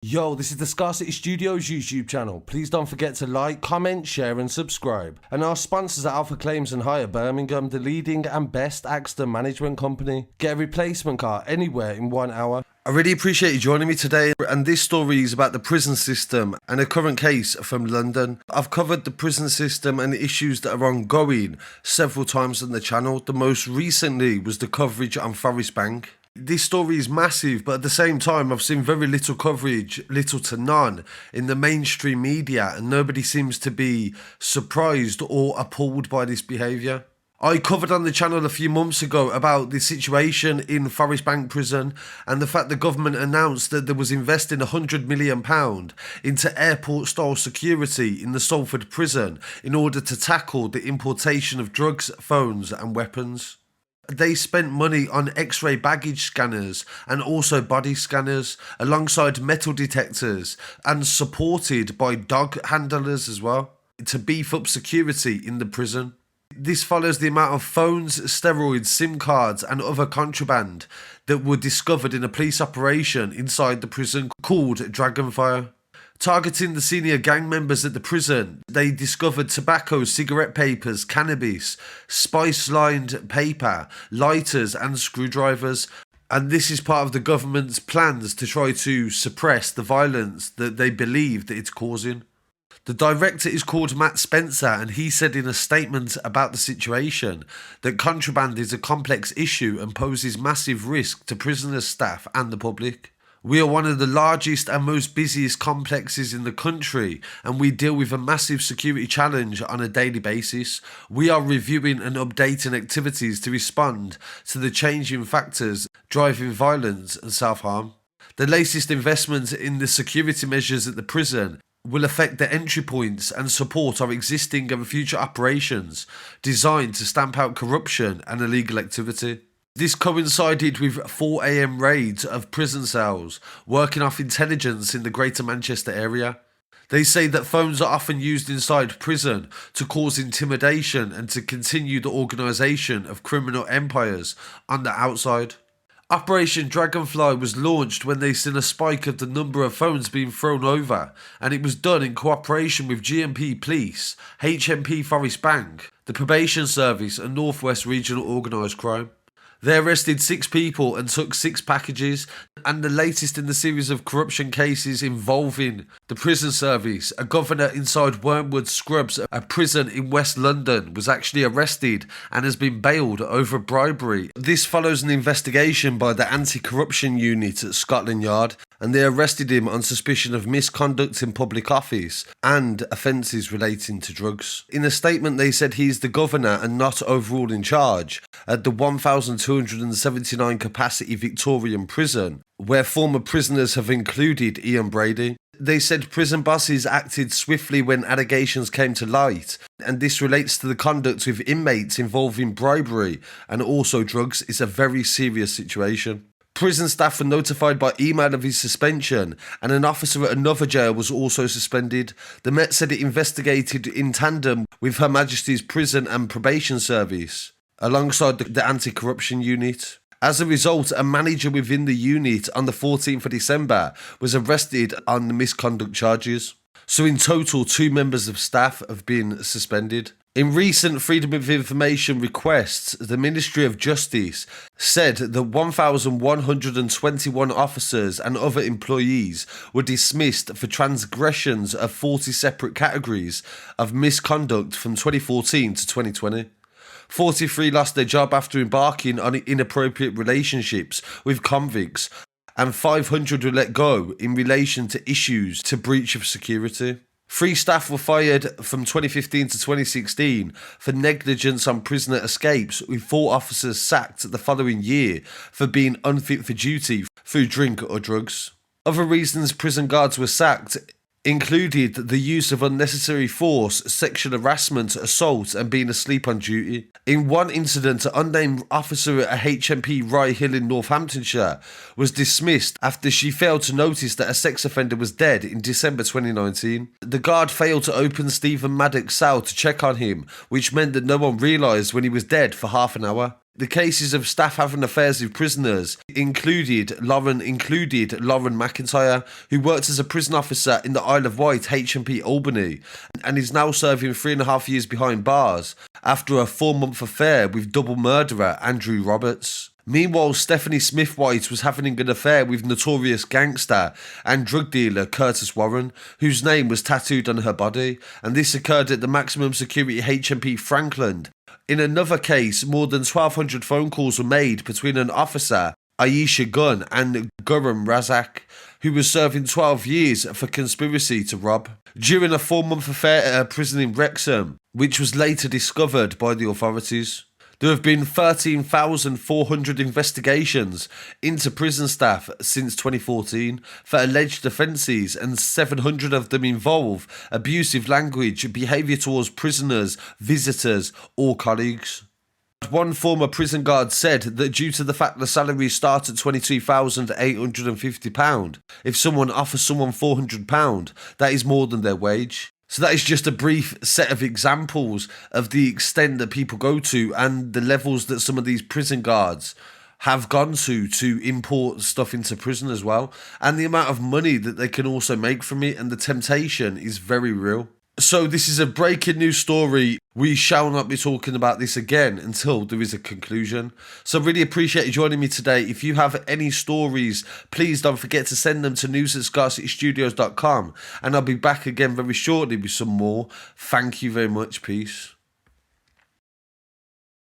Yo, this is the Scarcity Studios YouTube channel. Please don't forget to like, comment, share and subscribe. And our sponsors are Alpha Claims and Hire Birmingham, the leading and best accident management company. Get a replacement car anywhere in 1 hour. I really appreciate you joining me today, and this story is about the prison system and a current case from London. I've covered the prison system and issues that are ongoing several times on the channel. The most recently was the coverage on Forest Bank. This story is massive, but at the same time I've seen very little coverage, little to none, in the mainstream media, and nobody seems to be surprised or appalled by this behaviour. I covered on the channel a few months ago about the situation in Forest Bank Prison and the fact the government announced that there was investing £100 million into airport-style security in the Salford prison in order to tackle the importation of drugs, phones and weapons. They spent money on X-ray baggage scanners and also body scanners alongside metal detectors and supported by dog handlers as well to beef up security in the prison. This follows the amount of phones, steroids, SIM cards and other contraband that were discovered in a police operation inside the prison called Dragonfire. Targeting the senior gang members at the prison, they discovered tobacco, cigarette papers, cannabis, spice-lined paper, lighters and screwdrivers. And this is part of the government's plans to try to suppress the violence that they believe that it's causing. The director is called Matt Spencer, and he said in a statement about the situation that contraband is a complex issue and poses massive risk to prisoners, staff and the public. We are one of the largest and most busiest complexes in the country, and we deal with a massive security challenge on a daily basis. We are reviewing and updating activities to respond to the changing factors driving violence and self-harm. The latest investment in the security measures at the prison will affect the entry points and support our existing and future operations designed to stamp out corruption and illegal activity. This coincided with 4 AM raids of prison cells working off intelligence in the Greater Manchester area. They say that phones are often used inside prison to cause intimidation and to continue the organisation of criminal empires on the outside. Operation Dragonfly was launched when they seen a spike of the number of phones being thrown over, and it was done in cooperation with GMP Police, HMP Forest Bank, the Probation Service and North West Regional Organised Crime. They arrested 6 people and took 6 packages, and the latest in the series of corruption cases involving the prison service. A governor inside Wormwood Scrubs, a prison in West London, was actually arrested and has been bailed over bribery. This follows an investigation by the anti-corruption unit at Scotland Yard, and they arrested him on suspicion of misconduct in public office and offences relating to drugs. In a statement they said he's the governor and not overall in charge at the 1,279 capacity Victorian prison, where former prisoners have included Ian Brady. They said prison bosses acted swiftly when allegations came to light, and this relates to the conduct with inmates involving bribery and also drugs. It's a very serious situation. Prison staff were notified by email of his suspension, and an officer at another jail was also suspended. The Met said it investigated in tandem with Her Majesty's Prison and Probation Service, alongside the anti-corruption unit. As a result, a manager within the unit on the 14th of December was arrested on the misconduct charges. So in total, 2 members of staff have been suspended. In recent Freedom of Information requests, the Ministry of Justice said that 1,121 officers and other employees were dismissed for transgressions of 40 separate categories of misconduct from 2014 to 2020. 43 lost their job after embarking on inappropriate relationships with convicts, and 500 were let go in relation to issues to breach of security. 3 staff were fired from 2015 to 2016 for negligence on prisoner escapes, with 4 officers sacked the following year for being unfit for duty through drink or drugs. Other reasons prison guards were sacked included the use of unnecessary force, sexual harassment, assault and being asleep on duty. In one incident, an unnamed officer at a HMP Rye Hill in Northamptonshire was dismissed after she failed to notice that a sex offender was dead in December 2019. The guard failed to open Stephen Maddox's cell to check on him, which meant that no one realised when he was dead for half an hour. The cases of staff having affairs with prisoners included Lauren McIntyre, who worked as a prison officer in the Isle of Wight H&P Albany and is now serving 3.5 years behind bars after a 4-month affair with double murderer Andrew Roberts. Meanwhile, Stephanie Smith-White was having an affair with notorious gangster and drug dealer Curtis Warren, whose name was tattooed on her body, and this occurred at the maximum security H&P Franklin. In another case, more than 1,200 phone calls were made between an officer, Aisha Gunn, and Gurram Razak, who was serving 12 years for conspiracy to rob, during a 4-month affair at a prison in Wrexham, which was later discovered by the authorities. There have been 13,400 investigations into prison staff since 2014 for alleged offences, and 700 of them involve abusive language, behaviour towards prisoners, visitors or colleagues. One former prison guard said that due to the fact the salaries start at £22,850, if someone offers someone £400, that is more than their wage. So that is just a brief set of examples of the extent that people go to and the levels that some of these prison guards have gone to import stuff into prison as well, and the amount of money that they can also make from it, and the temptation is very real. So this is a breaking news story. We shall not be talking about this again until there is a conclusion. So really appreciate you joining me today. If you have any stories, please don't forget to send them to news@scarcitystudios.com, and I'll be back again very shortly with some more. Thank you very much. Peace.